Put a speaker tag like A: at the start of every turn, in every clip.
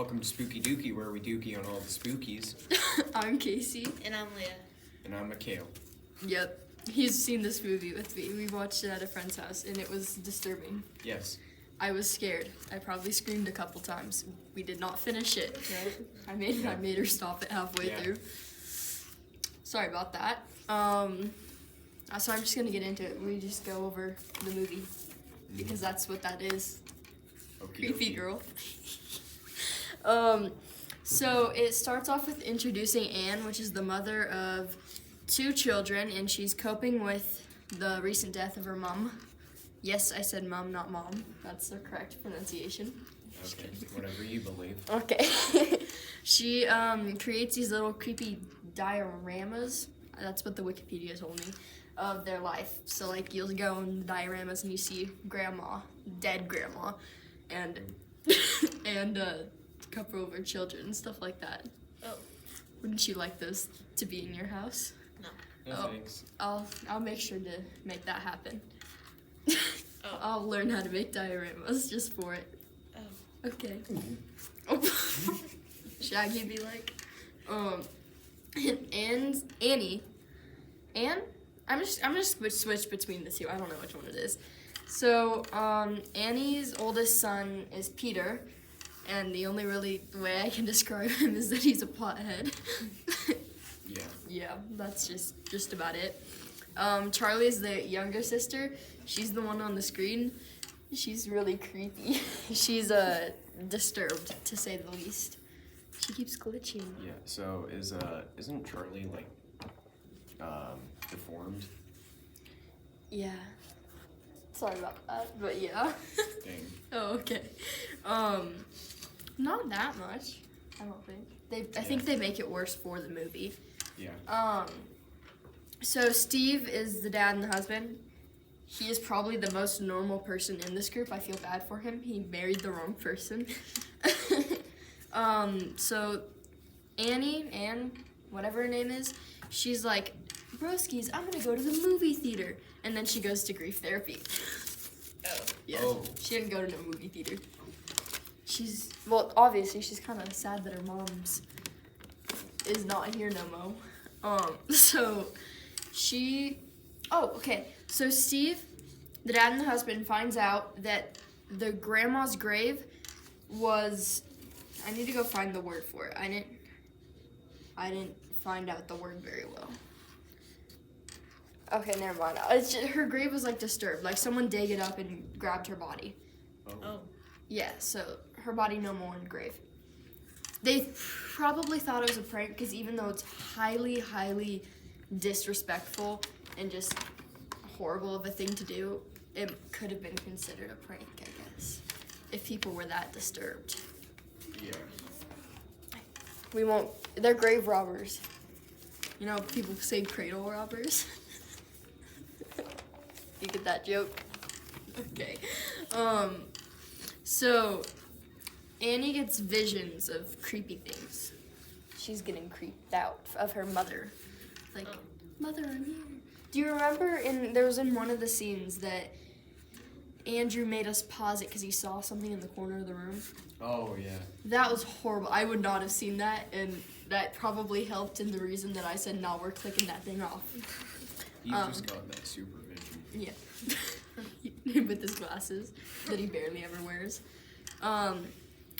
A: Welcome to Spooky Dookie, where we dookie on all the spookies.
B: I'm Casey.
C: And I'm Leah.
A: And I'm Mikhail.
B: Yep. He's seen this movie with me. We watched it at a friend's house, and it was disturbing.
A: Yes.
B: I was scared. I probably screamed a couple times. We did not finish it, right? I made her stop it halfway through. Sorry about that. So I'm just gonna get into it. We just go over the movie because that's what that is. Creepy girl. So it starts off with introducing Anne, which is the mother of 2 children, and she's coping with the recent death of her mom. Yes, I said mom, not mom. That's the correct pronunciation.
A: Okay, whatever you believe.
B: Okay. She creates these little creepy dioramas. That's what the Wikipedia told me, of their life. So like you'll go in the dioramas and you see grandma, dead grandma, and a couple of her children and stuff like that.
C: Oh.
B: Wouldn't you like those to be in your house?
C: No.
A: No thanks.
B: I'll make sure to make that happen.
C: Oh.
B: I'll learn how to make dioramas just for it.
C: Oh.
B: Okay. Shaggy be like, and Annie, I'm just switch between the two. I don't know which one it is. So Annie's oldest son is Peter, and the only really way I can describe him is that he's a pothead.
A: Yeah.
B: Yeah, that's just about it. Charlie is the younger sister. She's the one on the screen. She's really creepy. She's disturbed, to say the least. She keeps glitching.
A: Yeah. So isn't Charlie like deformed?
B: Yeah. Sorry about that, but yeah.
A: Dang.
B: Oh, okay. Not that much, I don't think. I think they make it worse for the movie.
A: Yeah.
B: So Steve is the dad and the husband. He is probably the most normal person in this group. I feel bad for him. He married the wrong person. So Anne, whatever her name is, she's like, broskies, I'm gonna go to the movie theater. And then she goes to grief therapy.
C: Oh.
B: Yeah,
A: Oh.
B: she didn't go to no movie theater. Obviously she's kind of sad that her mom's is not here no mo. So Steve, the dad and the husband, finds out that the grandma's grave was, I need to go find the word for it. I didn't find out the word very well. Okay, never mind. Her grave was like disturbed, like someone dug it up and grabbed her body.
C: Oh.
B: Yeah, so her body no more in the grave. They probably thought it was a prank because even though it's highly, highly disrespectful and just horrible of a thing to do, it could have been considered a prank, I guess, if people were that disturbed.
A: Yeah.
B: They're grave robbers. You know, people say cradle robbers. You get that joke? Okay. So Annie gets visions of creepy things. She's getting creeped out of her mother. Like, Mother, I'm here. Do you remember there was in one of the scenes that Andrew made us pause it because he saw something in the corner of the room?
A: Oh yeah.
B: That was horrible. I would not have seen that, and that probably helped in the reason that I said, no, we're clicking that thing off.
A: You just got that supervision.
B: Yeah. With his glasses that he barely ever wears.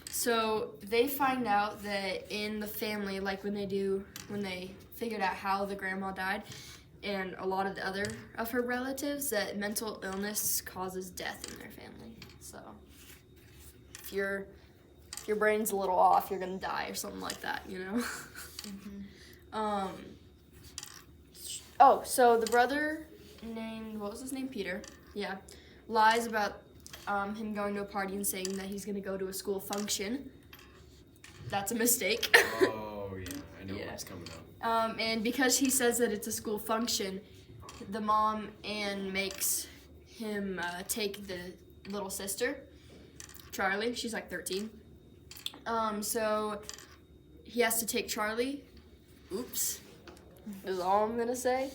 B: So they find out that in the family, like when they figured out how the grandma died and a lot of the other of her relatives, that mental illness causes death in their family. So if your brain's a little off, you're gonna die or something like that, you know? So the brother named, what was his name? Peter. Yeah. Lies about him going to a party and saying that he's gonna go to a school function. That's a mistake.
A: Oh yeah, I know what's coming up.
B: And because he says that it's a school function, the mom, Anne, makes him take the little sister, Charlie. She's like 13. So he has to take Charlie. Oops. Is all I'm gonna say.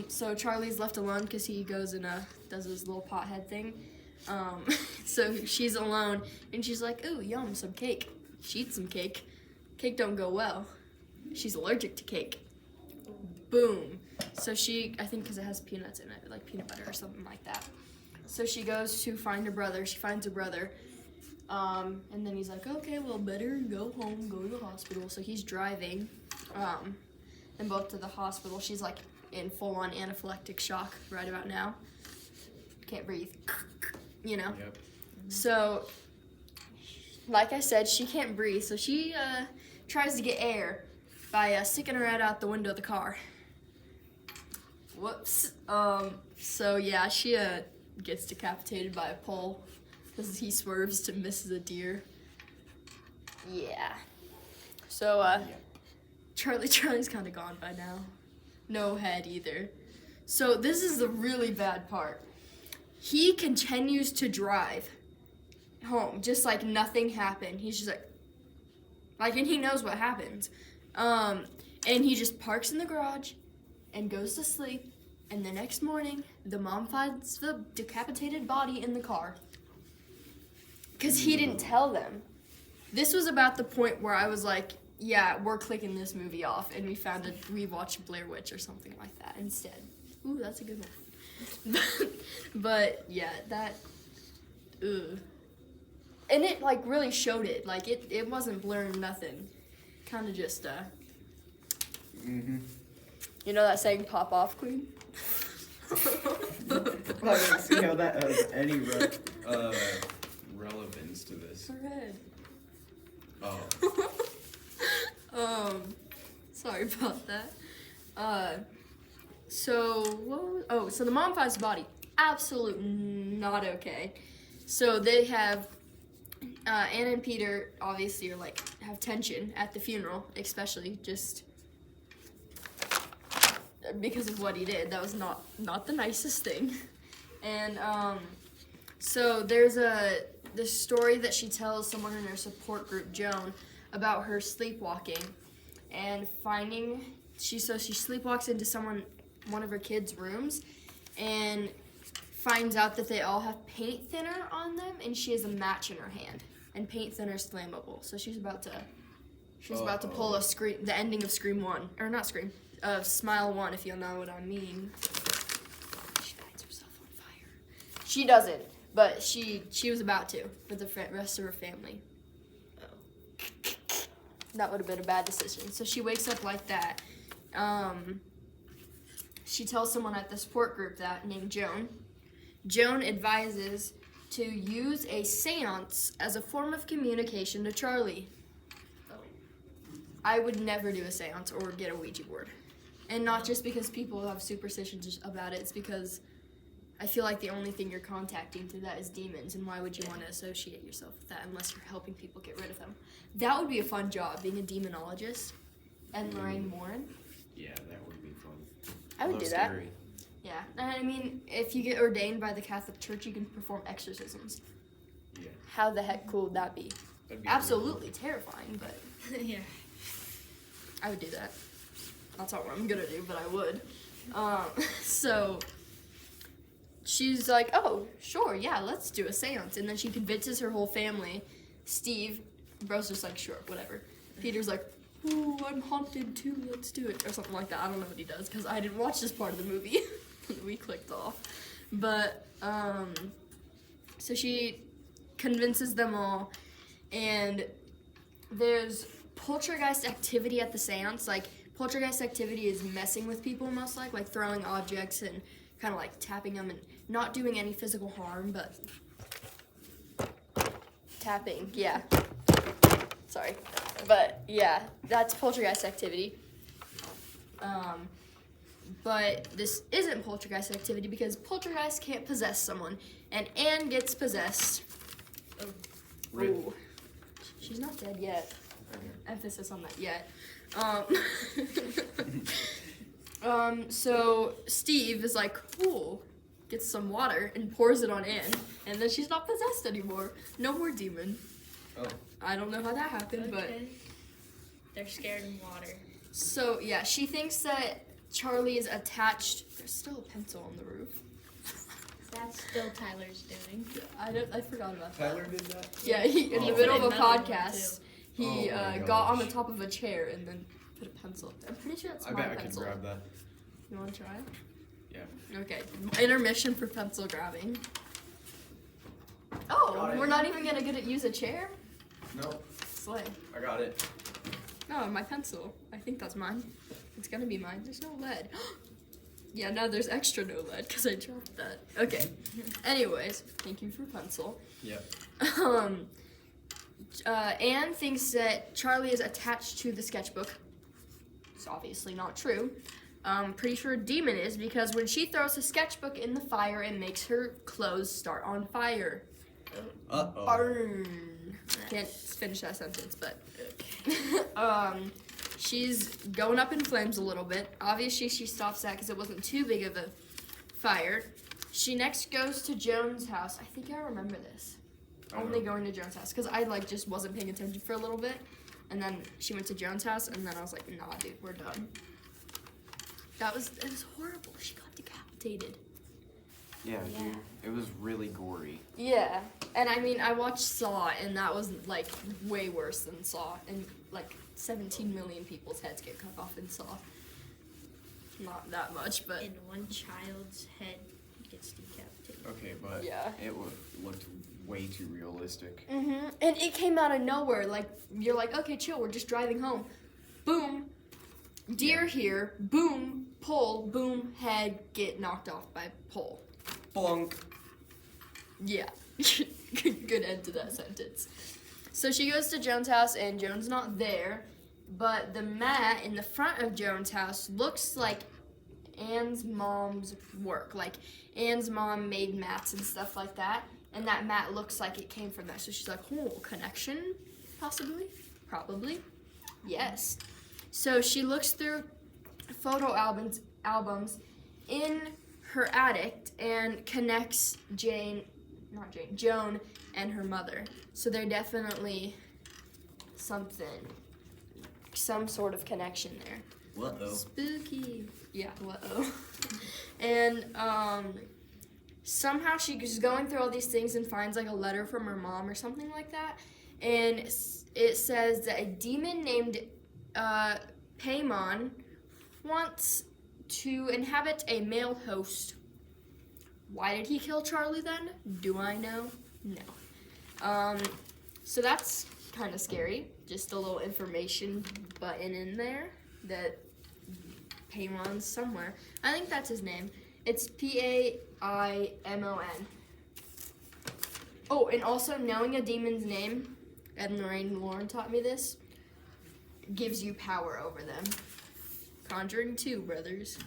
B: So Charlie's left alone because he goes and does his little pothead thing. So she's alone, and she's like, "Ooh, yum, some cake." She eats some cake. Cake don't go well. She's allergic to cake. Boom. So I think because it has peanuts in it, like peanut butter or something like that. So she goes to find her brother. She finds her brother. And then he's like, okay, well, better go home, go to the hospital. So he's driving them both to the hospital. She's like in full-on anaphylactic shock right about now. Can't breathe. You know?
A: Yep.
B: So, like I said, she can't breathe. So she tries to get air by sticking her head out the window of the car. Whoops. So yeah, she gets decapitated by a pole because he swerves to miss a deer. Yeah. So Charlie's kind of gone by now. No head either. So this is the really bad part. He continues to drive home just like nothing happened. He's just like, and he knows what happens. And he just parks in the garage and goes to sleep. And the next morning, the mom finds the decapitated body in the car. Because he didn't tell them. This was about the point where I was like, yeah, we're clicking this movie off. And we watched Blair Witch or something like that instead. Ooh, that's a good one. But yeah, ugh. And it like really showed it. Like it wasn't blurring nothing. Kind of just
A: Mm-hmm.
B: You know that saying, "Pop off, queen."
A: I don't see how that has any relevance to this.
B: Her head.
A: Oh.
B: Sorry about that. So the mom finds the body. Absolute not okay. So they have Anna and Peter obviously are like have tension at the funeral, especially just because of what he did. That was not the nicest thing. And so there's this story that she tells someone in her support group, Joan, about her sleepwalking and she sleepwalks into one of her kids' rooms and finds out that they all have paint thinner on them, and she has a match in her hand, and paint thinner is flammable. So she's about to pull the ending of Scream 1, or not Scream, of Smile 1, if you'll know what I mean. She lights herself on fire. She doesn't, but she was about to with the rest of her family. That would have been a bad decision. So she wakes up like that. She tells someone at the support group named Joan. Joan advises to use a seance as a form of communication to Charlie. I would never do a seance or get a Ouija board. And not just because people have superstitions about it, it's because I feel like the only thing you're contacting through that is demons, and why would you want to associate yourself with that unless you're helping people get rid of them? That would be a fun job, being a demonologist. And Lorraine Warren.
A: Yeah, that would be fun.
B: I would do that.
A: Scary.
B: Yeah, and I mean, if you get ordained by the Catholic Church, you can perform exorcisms.
A: Yeah.
B: How the heck cool would that be?
A: That'd be
B: Absolutely terrifying, but
C: Yeah.
B: I would do that. That's not what I'm gonna do, but I would. So she's like, oh, sure, yeah, let's do a seance. And then she convinces her whole family. Steve, bro's just like, sure, whatever. Peter's like, oh, I'm haunted too, let's do it. Or something like that. I don't know what he does, because I didn't watch this part of the movie. We clicked off. But, so she convinces them all, and there's poltergeist activity at the seance. Like, poltergeist activity is messing with people most like throwing objects and kind of like tapping them and not doing any physical harm, but tapping, yeah. Sorry. But yeah, that's poltergeist activity. But this isn't poltergeist activity because poltergeist can't possess someone, and Anne gets possessed. Ooh. She's not dead yet. Emphasis on that yet. So Steve is like, cool, gets some water and pours it on Anne, and then she's not possessed anymore. No more demon.
A: Oh.
B: I don't know how that happened, but
C: they're scared in water.
B: So yeah, she thinks that Charlie is attached. There's still a pencil on the roof.
C: That's still Tyler's doing.
B: I forgot about that.
A: Tyler did that?
B: Yeah, in the middle of a podcast, He
D: Oh my
B: got on the
D: gosh.
B: top of a chair and then put a pencil. I'm pretty sure that's
D: I
B: my
D: bet I could
B: pencil.
D: grab that.
B: You want to try?
D: Yeah.
B: Okay. Intermission for pencil grabbing. Oh,
D: Got it.
B: we're not even gonna get it. Use a chair.
D: Nope.
B: Slay.
D: I got it.
B: Oh, my pencil. I think that's mine. It's gonna be mine. There's no lead. Yeah, now there's extra no lead because I dropped that. Okay. Anyways, thank you for pencil.
D: Yep.
B: Anne thinks that Charlie is attached to the sketchbook. It's obviously not true. Pretty sure Demon is because when she throws the sketchbook in the fire, it makes her clothes start on fire.
D: Uh-oh.
B: Burn. Can't finish that sentence, but she's going up in flames a little bit. Obviously, she stops that because it wasn't too big of a fire. She next goes to Joan's house. I think I remember this. Only going to Joan's house because I just wasn't paying attention for a little bit, and then she went to Joan's house, and then I was like, nah, dude, we're done. It was horrible. She got decapitated.
E: Yeah, dude. It was really gory.
B: Yeah, and I mean, I watched Saw, and that was like way worse than Saw, and like 17 million people's heads get cut off in Saw. Not that much, but
C: And one child's head gets decapitated.
D: Okay, but
B: yeah.
E: It looked way too realistic.
B: And it came out of nowhere. Like you're like, okay, chill. We're just driving home. Boom, deer here. Boom, pole. Boom, head get knocked off by pole.
D: Blunk.
B: Yeah, good end to that sentence. So she goes to Joan's house, and Joan's not there, but the mat in the front of Joan's house looks like Anne's mom's work. Like Anne's mom made mats and stuff like that, and that mat looks like it came from that. So she's like, oh, connection, possibly, probably, yes. So she looks through photo albums in her attic and connects Joan and her mother. So they're definitely some sort of connection there.
D: Uh-oh.
B: Spooky. Yeah, uh-oh. And somehow she's going through all these things and finds like a letter from her mom or something like that. And it says that a demon named Paimon wants to inhabit a male host. Why did he kill Charlie then? Do I know? No. So that's kind of scary. Just a little information button in there that Paimon's somewhere. I think that's his name. It's Paimon. Oh, and also knowing a demon's name, Ed, Lorraine, and Lauren taught me this, gives you power over them. Conjuring 2, brothers.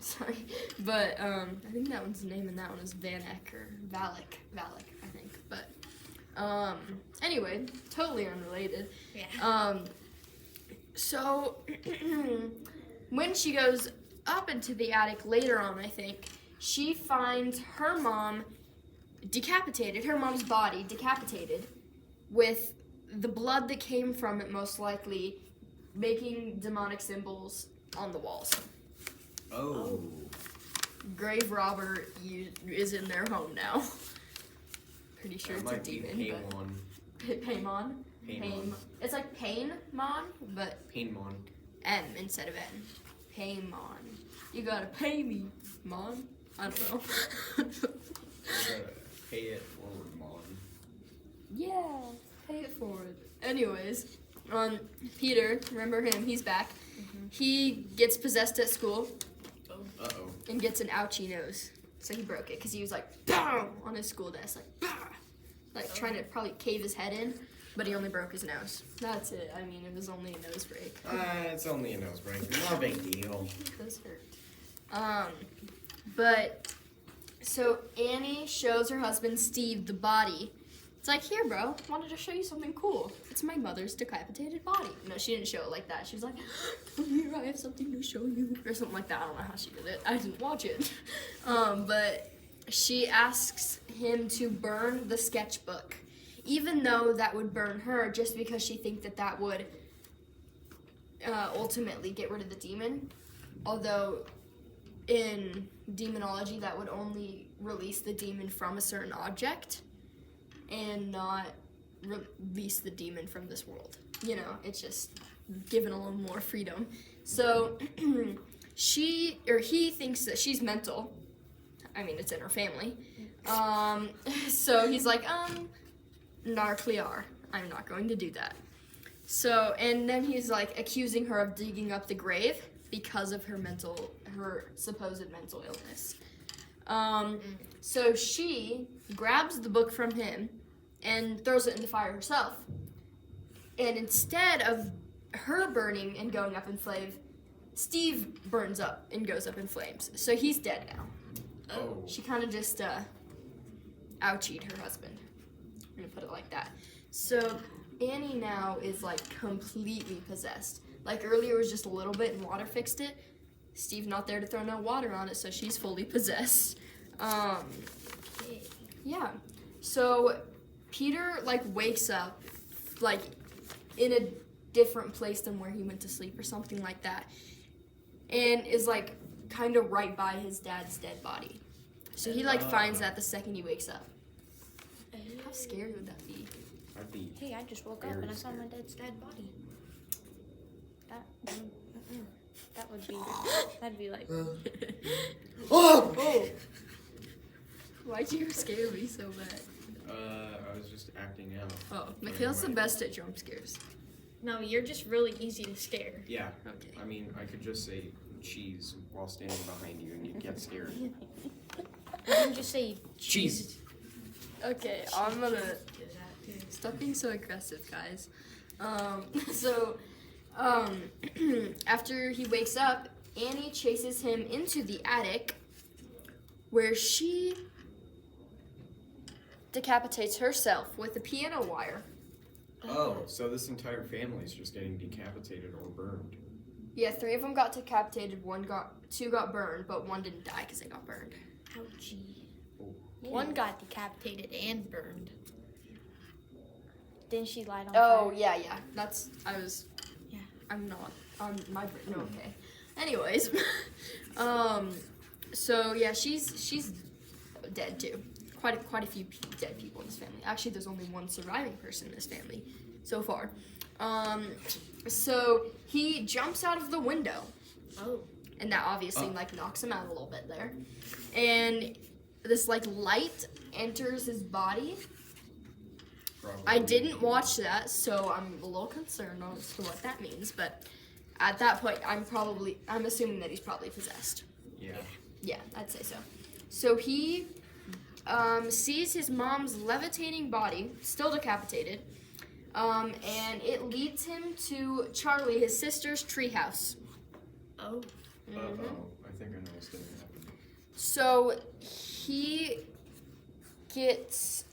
B: Sorry. But I think that one's name and that one is Vanek or Valak, I think. But anyway, totally unrelated.
C: Yeah.
B: So when she goes up into the attic later on, I think, she finds her mom decapitated, her mom's body decapitated, with the blood that came from it most likely making demonic symbols on the walls.
D: Oh.
B: Grave robber is in their home now. Pretty sure
D: That
B: it's a
D: might be
B: demon, but
D: Paimon.
B: Paimon. It's like Paimon, but
D: Paimon.
B: M instead of N. Paimon. You gotta pay me, Mon. I don't know.
D: You gotta pay it forward, Mon.
B: Yeah, pay it forward. Anyways, Peter, remember him? He's back. He gets possessed at school
D: Uh-oh.
B: and gets an ouchie nose. So he broke it because he was like, BAM! On his school desk, like, BAM! Like trying to probably cave his head in, but he only broke his nose. That's it. I mean, it was only a nose break.
D: It's only a nose break. Not a big deal.
B: It does hurt. But so Annie shows her husband Steve the body. It's like, here, bro, wanted to show you something cool. It's my mother's decapitated body. No, she didn't show it like that. She was like, come here, I have something to show you. Or something like that. I don't know how she did it. I didn't watch it. But she asks him to burn the sketchbook, even though that would burn her, just because she thinks that would ultimately get rid of the demon. Although in demonology, that would only release the demon from a certain object and not release the demon from this world. it's just given a little more freedom. So he thinks that she's mental. I mean, it's in her family. So he's like, Narclear, I'm not going to do that. So, and then he's like accusing her of digging up the grave because of her supposed mental illness. So she grabs the book from him and throws it in the fire herself. And instead of her burning and going up in flames, Steve burns up and goes up in flames. So he's dead now.
D: Oh.
B: She kind of just ouchied her husband. I'm gonna put it like that. So Annie now is like completely possessed. Like earlier it was just a little bit and water fixed it. Steve's not there to throw no water on it, so she's fully possessed. Yeah. So Peter like wakes up like in a different place than where he went to sleep or something like that, and is like kind of right by his dad's dead body. So he like finds that the second he wakes up. How scary would that be?
E: I'd be.
C: Hey, I just woke up and I saw my dad's dead body. That'd be like.
B: Oh! Why'd you scare me so bad?
D: I was just acting out.
B: Oh, Mikhail's the best at jump scares.
C: No, you're just really easy to scare.
D: Yeah.
B: Okay.
D: I mean, I could just say cheese while standing behind you and you'd get scared.
C: You can just say
D: Cheese.
B: Okay, I'm gonna stop being so aggressive, guys. After he wakes up, Annie chases him into the attic, where she decapitates herself with a piano wire.
D: Oh, so this entire family is just getting decapitated or burned.
B: Yeah, 3 of them got decapitated. 2 got burned, but 1 didn't die because they got burned.
C: ouchie.
D: Oh.
C: One got decapitated and burned. Didn't she light on
B: Oh,
C: fire?
B: yeah.
C: Yeah.
B: I'm not on my brain. No, okay. Anyways, so yeah, she's dead too. Quite a few dead people in this family. Actually, there's only 1 surviving person in this family so far. So he jumps out of the window.
C: Oh.
B: And that obviously knocks him out a little bit there. And this light enters his body.
D: Probably.
B: I didn't watch that, so I'm a little concerned as to what that means. But at that point, I'm assuming that he's probably possessed.
D: Yeah.
B: Yeah, I'd say so. So he sees his mom's levitating body, still decapitated, and it leads him to Charlie, his sister's treehouse.
C: Oh.
D: Uh-oh. I think I know what's going to happen.
B: So he gets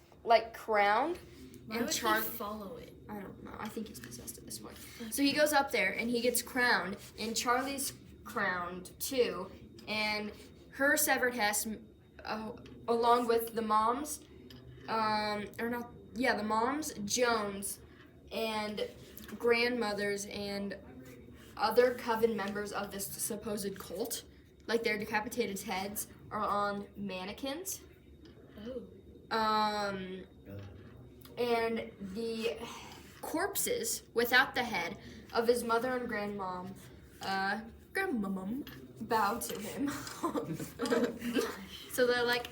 B: crowned,
C: Why
B: and
C: would
B: Charlie.
C: he follow it?
B: I don't know. I think he's possessed at this point. So he goes up there and he gets crowned, and Charlie's crowned too, and her severed head, along with the moms, the moms, Jones, and grandmothers and other coven members of this supposed cult, their decapitated heads are on mannequins.
C: Oh.
B: And the corpses, without the head, of his mother and grandmom, bow to him. So they're like,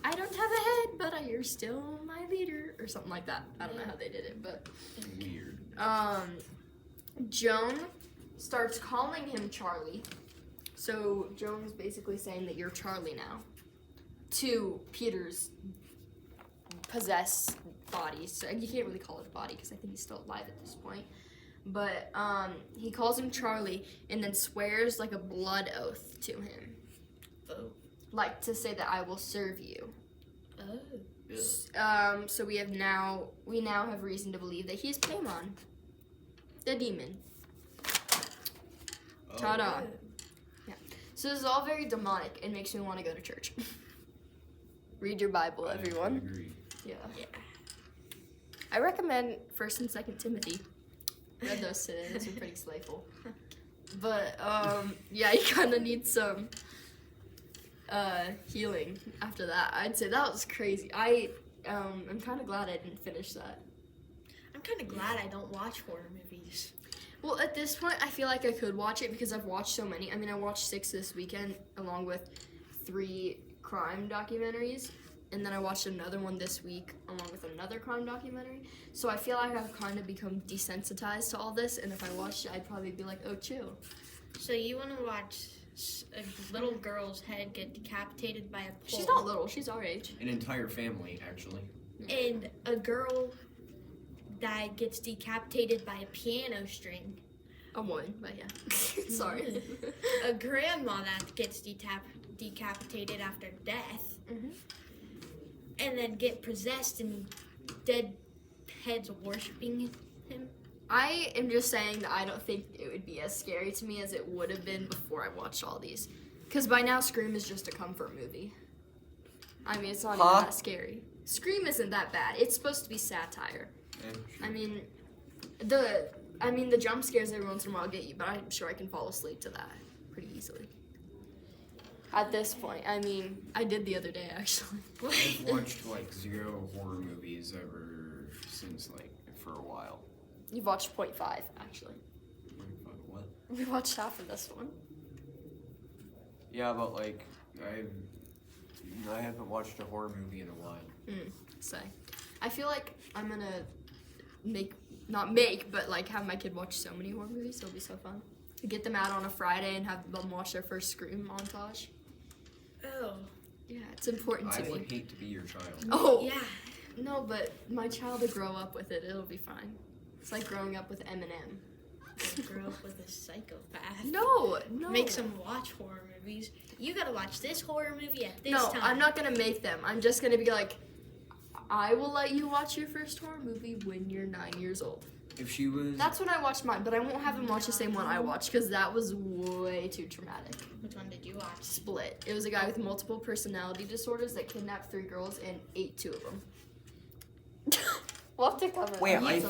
B: I don't have a head, but you're still my leader, or something like that. I don't know how they did it, but
D: Weird.
B: Joan starts calling him Charlie. So Joan is basically saying that you're Charlie now, to Peter's possessed body. So you can't really call it a body because I think he's still alive at this point. But he calls him Charlie and then swears a blood oath to him.
C: Oh.
B: To say that I will serve you.
C: Oh.
B: So we now have reason to believe that he's Paimon, the demon.
D: Oh.
B: Ta-da. Yeah. So this is all very demonic and makes me want to go to church. Read your Bible,
D: I
B: everyone.
D: agree.
B: Yeah. I recommend 1st and 2nd Timothy. Read those today. Those are pretty slayful. But you kind of need some healing after that. I'd say that was crazy. I'm kind of glad I didn't finish that.
C: I'm kind of glad I don't watch horror movies.
B: Well, at this point, I feel like I could watch it because I've watched so many. I mean, I watched 6 this weekend along with 3 crime documentaries. And then I watched another one this week along with another crime documentary. So I feel like I've kind of become desensitized to all this. And if I watched it, I'd probably be like, oh, chill.
C: So you want to watch a little girl's head get decapitated by a pole?
B: She's not little. She's our age.
D: An entire family, actually.
C: And a girl that gets decapitated by a piano string.
B: A woman, but yeah. Sorry.
C: A grandma that gets decapitated after death.
B: Mhm.
C: And then get possessed and dead heads worshiping him.
B: I am just saying that I don't think it would be as scary to me as it would have been before I watched all these. Because by now, Scream is just a comfort movie. I mean, it's not even that scary. Scream isn't that bad. It's supposed to be satire.
D: Yeah, sure.
B: I mean, the jump scares every once in a while get you, but I'm sure I can fall asleep to that pretty easily. At this point, I mean, I did the other day actually.
D: I've watched like 0 horror movies ever since like for a while.
B: You've watched 0.5 actually.
D: What?
B: We watched half of this one.
E: Yeah, but like,
D: I
E: haven't watched a horror movie in a while.
B: So, I feel like I'm gonna but like have my kid watch so many horror movies. It'll be so fun. To get them out on a Friday and have them watch their first Scream montage.
C: Oh.
B: Yeah, it's important to
D: I
B: me.
D: would hate to be your child.
B: Oh,
C: Yeah.
B: no, but my child will grow up with it. It'll be fine. It's like growing up with Eminem.
C: I grew up with a psychopath.
B: No.
C: Make them watch horror movies. You gotta watch this horror movie at this
B: No,
C: time.
B: I'm not gonna make them. I'm just gonna be like, I will let you watch your first horror movie when you're 9 years old.
D: If she was,
B: That's when I watched mine, but I won't have him watch the same one I watched because that was way too traumatic.
C: Which one did you watch?
B: Split. It was a guy with multiple personality disorders that kidnapped 3 girls and ate 2 of them. We'll have to cover that.
D: wait, I
B: sometime.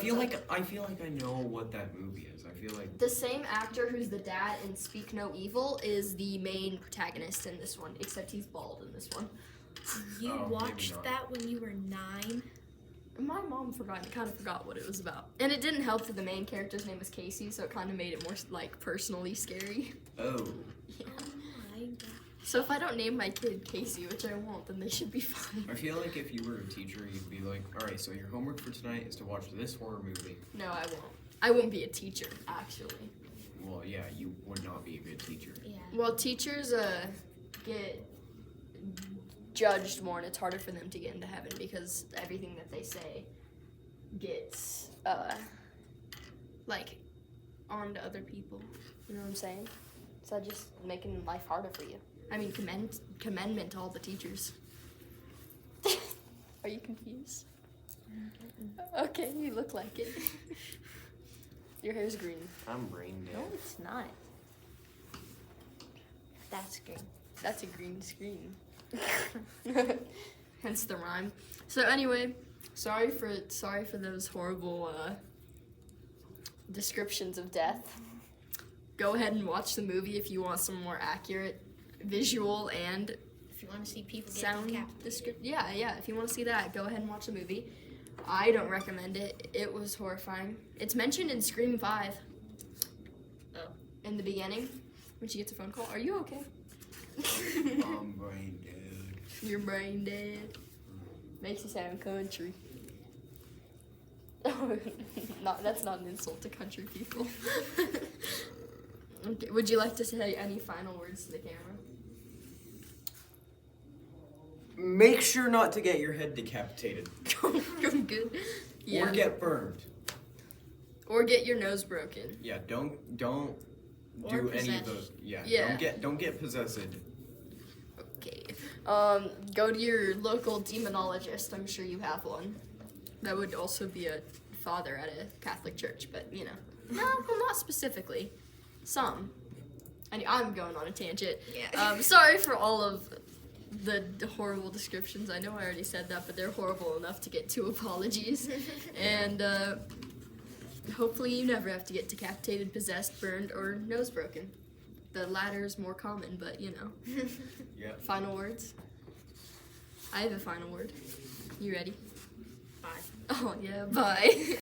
D: feel like I know what that movie is. I feel like
B: The same actor who's the dad in Speak No Evil is the main protagonist in this one, except he's bald in this one.
C: You
D: maybe
C: watched
D: not.
C: that when you were 9?
B: My mom kind of forgot what it was about. And it didn't help that the main character's name was Casey, so it kind of made it more, like, personally scary.
D: oh,
B: Yeah.
C: Oh my god.
B: So if I don't name my kid Casey, which I won't, then they should be fine.
D: I feel like if you were a teacher, you'd be like, all right, so your homework for tonight is to watch this horror movie.
B: No, I won't. I won't be a teacher, actually.
D: Well, yeah, you would not be a good teacher.
C: Yeah.
B: Well, teachers get judged more, and it's harder for them to get into heaven because everything that they say gets like onto other people. You know what I'm saying? So just making life harder for you. I mean, commendment to all the teachers. Are you confused? Okay, you look like it. Your hair's green.
E: I'm brain dead.
C: No, it's not. That's green.
B: That's a green screen. Hence the rhyme. So anyway, sorry for those horrible descriptions of death. Go ahead and watch the movie if you want some more accurate visual and
C: If you want to see people get
B: sound
C: decapitated.
B: description. Yeah. If you want to see that, go ahead and watch the movie. I don't recommend it. It was horrifying. It's mentioned in Scream 5.
C: Oh.
B: In the beginning, when she gets a phone call. Are you okay?
D: I'm brain dead.
B: Your brain dead. Makes you sound country. That's not an insult to country people. Okay, would you like to say any final words to the camera?
D: Make sure not to get your head decapitated.
B: Good. Yeah.
D: Or get burned.
B: Or get your nose broken.
D: Yeah, don't
C: Or
D: do any
C: possessed.
D: of those. Yeah,
B: Yeah.
D: don't get possessed.
B: Okay. Go to your local demonologist. I'm sure you have one. That would also be a father at a Catholic church, but you know. No, well, not specifically. Some. I'm going on a tangent.
C: Yeah.
B: Sorry for all of the horrible descriptions. I know I already said that, but they're horrible enough to get 2 apologies. And hopefully you never have to get decapitated, possessed, burned, or nose broken. The latter is more common, but you know.
D: Yeah.
B: Final words? I have a final word. You ready?
C: Bye.
B: Oh yeah, bye.